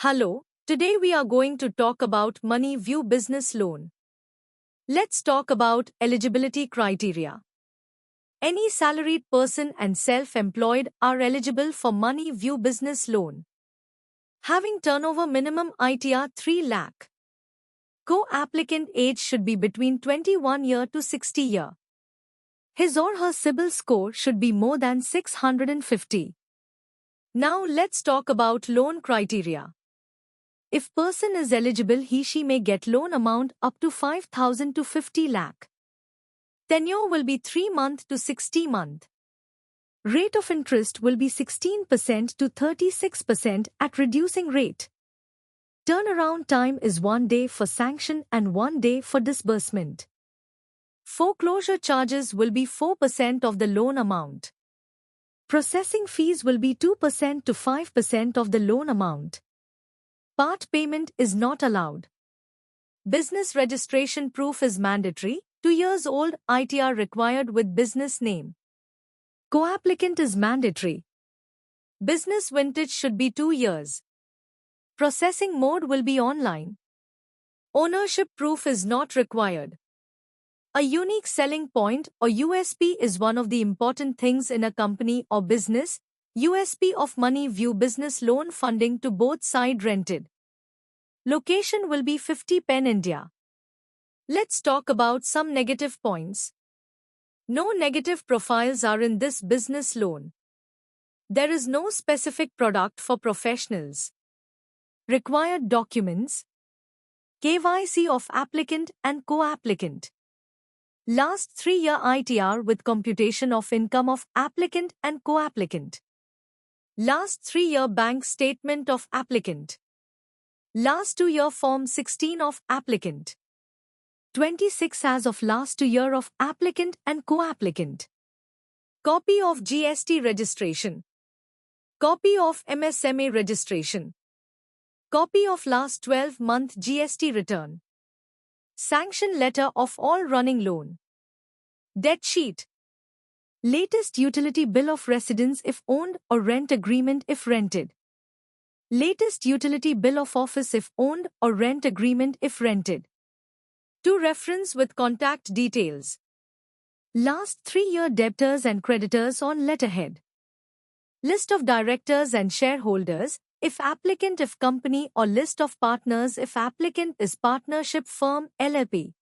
Hello, today we are going to talk about Money View Business Loan. Let's talk about eligibility criteria. Any salaried person and self-employed are eligible for Money View Business Loan. Having turnover minimum ITR 3 lakh. Co-applicant age should be between 21 year to 60 year. His or her CIBIL score should be more than 650. Now let's talk about loan criteria. If person is eligible, he/she may get loan amount up to 5,000 to 50 lakh. Tenure will be 3 month to 60 month. Rate of interest will be 16% to 36% at reducing rate. Turnaround time is 1 day for sanction and 1 day for disbursement. Foreclosure charges will be 4% of the loan amount. Processing fees will be 2% to 5% of the loan amount. Part payment is not allowed. Business registration proof is mandatory, 2 years old ITR required with business name. Co-applicant is mandatory. Business vintage should be 2 years. Processing mode will be online. Ownership proof is not required. A unique selling point or USP is one of the important things in a company or business. USP of Money View Business Loan funding to both side rented. Location will be 50 Pen India. Let's talk about some negative points. No negative profiles are in this business loan. There is no specific product for professionals. Required documents. KYC of applicant and co-applicant. Last 3-year ITR with computation of income of applicant and co-applicant. Last 3-year bank statement of applicant. Last 2-year Form 16 of applicant. 26 as of last 2 year of applicant and co-applicant. Copy of GST registration. Copy of MSME registration. Copy of last 12-month GST return. Sanction letter of all running loan. Debt sheet. Latest utility bill of residence if owned or rent agreement if rented. Latest utility bill of office if owned or rent agreement if rented. To reference with contact details. Last 3-year debtors and creditors on letterhead. List of directors and shareholders, if applicant if company or list of partners if applicant is partnership firm LLP.